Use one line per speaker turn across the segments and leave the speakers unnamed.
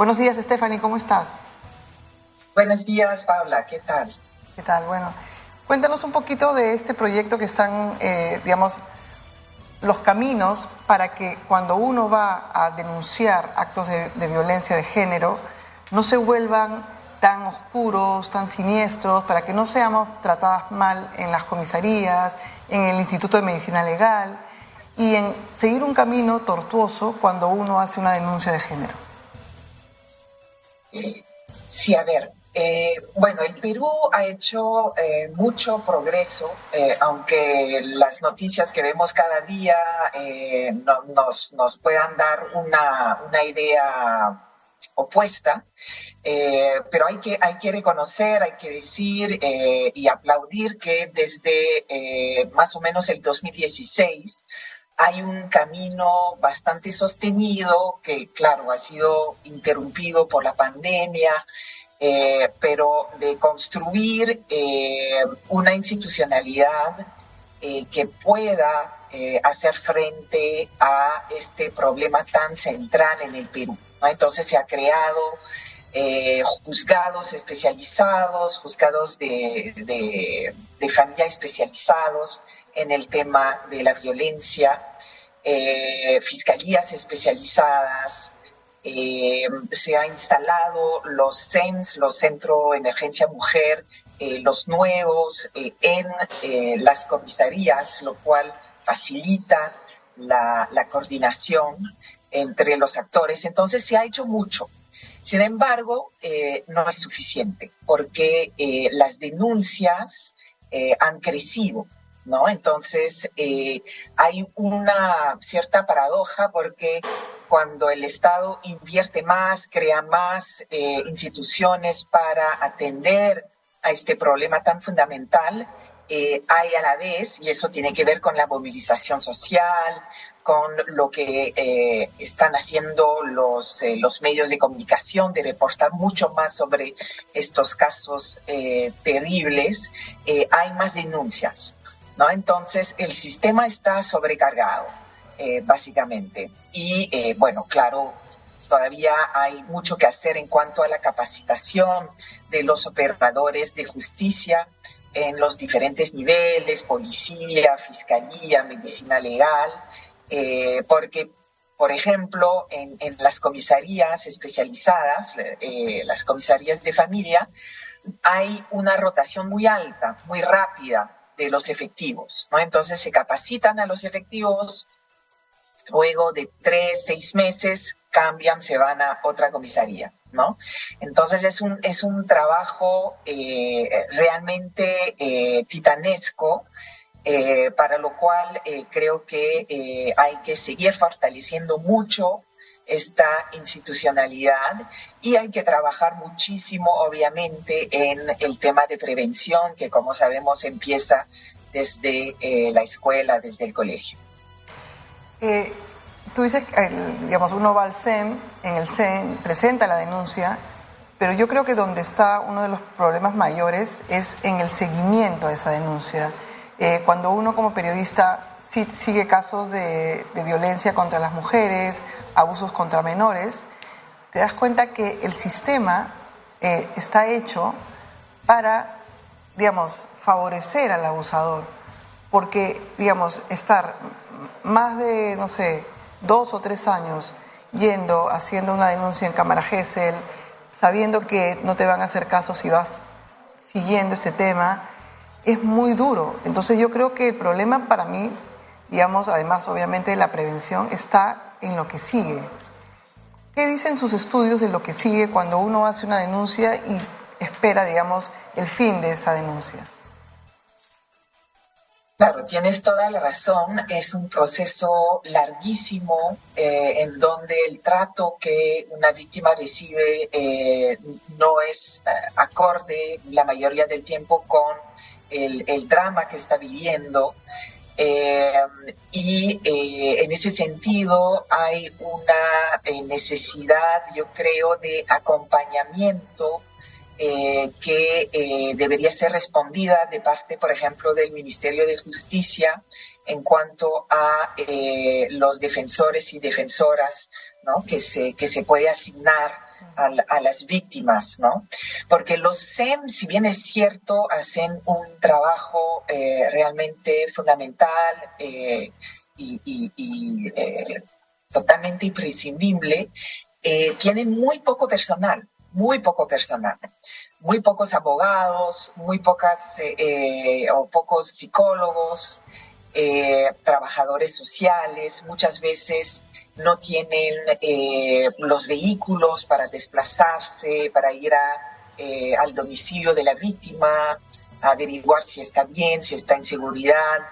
Buenos días, Stephanie, ¿cómo estás?
Buenos días, Paula, ¿qué tal?
¿Qué tal? Bueno, cuéntanos un poquito de este proyecto que están, digamos, los caminos para que cuando uno va a denunciar actos de violencia de género no se vuelvan tan oscuros, tan siniestros, para que no seamos tratadas mal en las comisarías, en el Instituto de Medicina Legal y en seguir un camino tortuoso cuando uno hace una denuncia de género.
Sí, a ver, bueno, el Perú ha hecho mucho progreso, aunque las noticias que vemos cada día nos puedan dar una idea opuesta, pero hay que reconocer, hay que decir y aplaudir que desde más o menos el 2016 hay un camino bastante sostenido que, claro, ha sido interrumpido por la pandemia, pero de construir una institucionalidad que pueda hacer frente a este problema tan central en el Perú, ¿no? Entonces se ha creado juzgados especializados, juzgados de familia especializados en el tema de la violencia, fiscalías especializadas, se han instalado los CEMS, los Centro de Emergencia Mujer, los nuevos en las comisarías, lo cual facilita la coordinación entre los actores. Entonces se ha hecho mucho. Sin embargo, no es suficiente porque las denuncias han crecido, ¿no? Entonces, hay una cierta paradoja porque cuando el Estado invierte más, crea más instituciones para atender a este problema tan fundamental, hay a la vez, y eso tiene que ver con la movilización social, con lo que están haciendo los medios de comunicación, de reportar mucho más sobre estos casos terribles, hay más denuncias, ¿no? Entonces, el sistema está sobrecargado, básicamente. Y, bueno, claro, todavía hay mucho que hacer en cuanto a la capacitación de los operadores de justicia en los diferentes niveles, policía, fiscalía, medicina legal, porque, por ejemplo, en las comisarías especializadas, las comisarías de familia, hay una rotación muy alta, muy rápida de los efectivos, ¿no? Entonces se capacitan a los efectivos, luego de 3, 6 meses cambian, se van a otra comisaría, ¿no? Entonces es un trabajo realmente titanesco, para lo cual creo que hay que seguir fortaleciendo mucho esta institucionalidad y hay que trabajar muchísimo, obviamente, en el tema de prevención, que como sabemos empieza desde la escuela, desde el colegio.
Tú dices, digamos, uno va al CEN, en el CEN presenta la denuncia, pero yo creo que donde está uno de los problemas mayores es en el seguimiento de esa denuncia. Cuando uno como periodista sigue casos de violencia contra las mujeres, abusos contra menores, te das cuenta que el sistema está hecho para, digamos, favorecer al abusador, porque, digamos, estar más de, no sé, 2 o 3 años yendo, haciendo una denuncia en Cámara Gesell, sabiendo que no te van a hacer caso si vas siguiendo este tema, es muy duro. Entonces yo creo que el problema para mí, digamos, además obviamente de la prevención, está en lo que sigue. ¿Qué dicen sus estudios de lo que sigue cuando uno hace una denuncia y espera, digamos, el fin de esa denuncia?
Claro, tienes toda la razón. Es un proceso larguísimo en donde el trato que una víctima recibe no es acorde la mayoría del tiempo con el drama que está viviendo. En ese sentido hay una necesidad, yo creo, de acompañamiento que debería ser respondida de parte, por ejemplo, del Ministerio de Justicia en cuanto a los defensores y defensoras, ¿no? que se puede asignar a las víctimas, ¿no? Porque los SEM, si bien es cierto, hacen un trabajo realmente fundamental y totalmente imprescindible, tienen muy poco personal, muy pocos abogados, muy pocas o pocos psicólogos, trabajadores sociales, muchas veces no tienen los vehículos para desplazarse, para ir al domicilio de la víctima, a averiguar si está bien, si está en seguridad,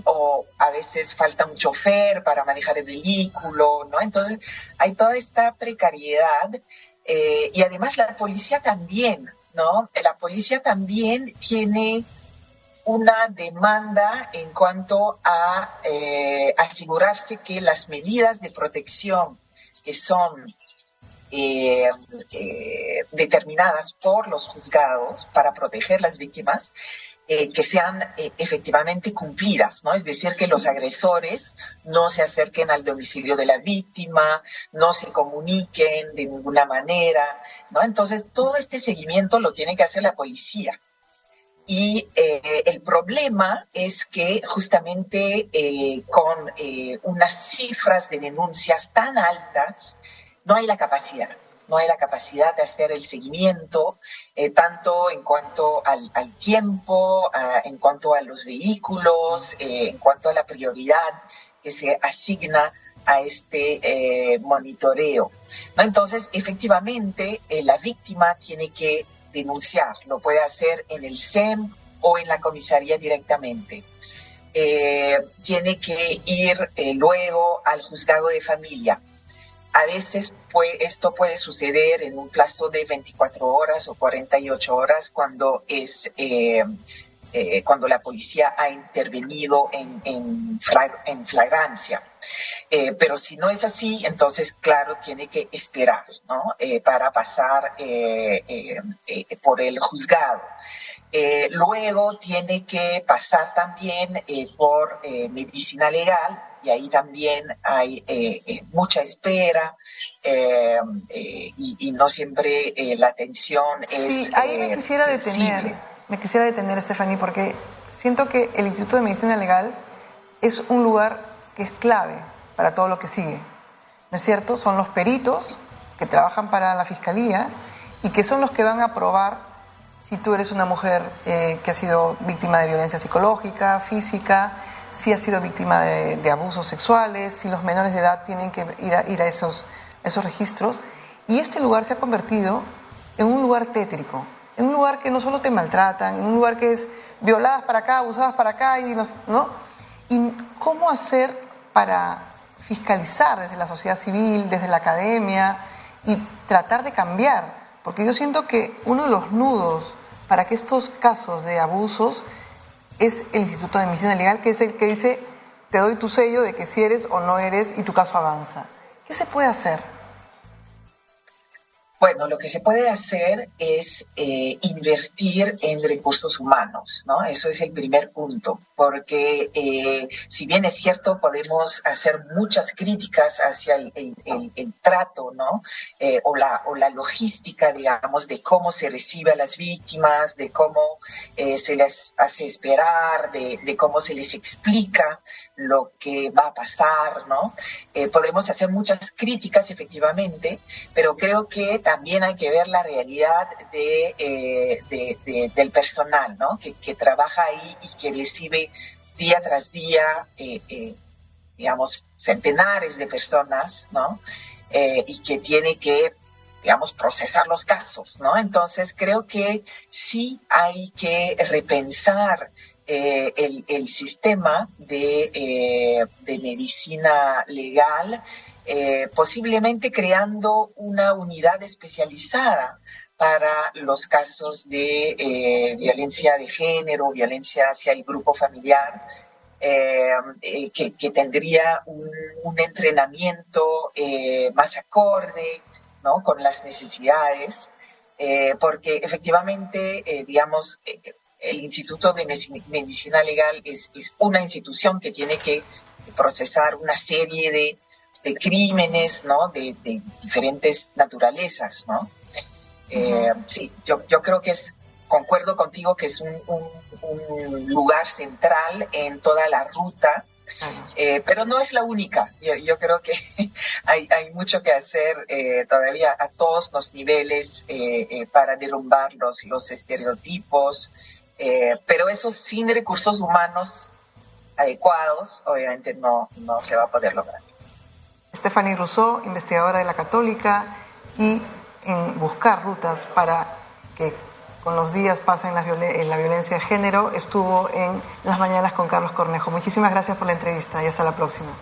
o a veces falta un chofer para manejar el vehículo, ¿no? Entonces hay toda esta precariedad y además la policía también, ¿no? La policía también tiene una demanda en cuanto a asegurarse que las medidas de protección que son determinadas por los juzgados para proteger las víctimas, que sean efectivamente cumplidas, ¿no? Es decir, que los agresores no se acerquen al domicilio de la víctima, no se comuniquen de ninguna manera, ¿no? Entonces, todo este seguimiento lo tiene que hacer la policía. Y el problema es que justamente con unas cifras de denuncias tan altas, no hay la capacidad de hacer el seguimiento, tanto en cuanto al tiempo, en cuanto a los vehículos, en cuanto a la prioridad que se asigna a este monitoreo, ¿no? Entonces, efectivamente, la víctima tiene que denunciar, lo puede hacer en el SEM o en la comisaría directamente. Tiene que ir luego al juzgado de familia. A veces esto puede suceder en un plazo de 24 horas o 48 horas cuando cuando la policía ha intervenido en flagrancia. Pero si no es así, entonces, claro, tiene que esperar, ¿no? Para pasar por el juzgado. Luego tiene que pasar también por medicina legal, y ahí también hay mucha espera y no siempre la atención es
Sí, ahí me quisiera detener, Stephanie, porque siento que el Instituto de Medicina Legal es un lugar que es clave para todo lo que sigue, ¿no es cierto? Son los peritos que trabajan para la Fiscalía y que son los que van a probar si tú eres una mujer que ha sido víctima de violencia psicológica, física, si ha sido víctima de abusos sexuales, si los menores de edad tienen que ir a esos registros. Y este lugar se ha convertido en un lugar tétrico, en un lugar que no solo te maltratan, en un lugar que es violadas para acá, abusadas para acá, ¿no? ¿Y cómo hacer para fiscalizar desde la sociedad civil, desde la academia y tratar de cambiar? Porque yo siento que uno de los nudos para que estos casos de abusos es el Instituto de Medicina Legal, que es el que dice, te doy tu sello de que si eres o no eres y tu caso avanza. ¿Qué se puede hacer?
Bueno, lo que se puede hacer es invertir en recursos humanos, ¿no? Eso es el primer punto, porque si bien es cierto, podemos hacer muchas críticas hacia el trato, ¿no? O la logística, digamos, de cómo se recibe a las víctimas, de cómo se les hace esperar, de cómo se les explica lo que va a pasar, ¿no? Podemos hacer muchas críticas, efectivamente, pero creo que también hay que ver la realidad del personal, ¿no? Que trabaja ahí y que recibe día tras día, digamos, centenares de personas, ¿no? Y que tiene que, digamos, procesar los casos, ¿no? Entonces creo que sí hay que repensar el sistema de medicina legal, posiblemente creando una unidad especializada para los casos de violencia de género, violencia hacia el grupo familiar, que tendría un entrenamiento más acorde, ¿no? Con las necesidades, porque efectivamente, digamos, el Instituto de Medicina Legal es una institución que tiene que procesar una serie crímenes, ¿no? De diferentes naturalezas, ¿no? Sí, yo creo que concuerdo contigo que es un lugar central en toda la ruta, pero no es la única. Yo creo que hay mucho que hacer todavía a todos los niveles para derrumbar los estereotipos, pero eso sin recursos humanos adecuados, obviamente no se va a poder lograr.
Stephanie Rousseau, investigadora de la Católica, y en buscar rutas para que con los días pasen la violencia de género, estuvo en Las Mañanas con Carlos Cornejo. Muchísimas gracias por la entrevista y hasta la próxima.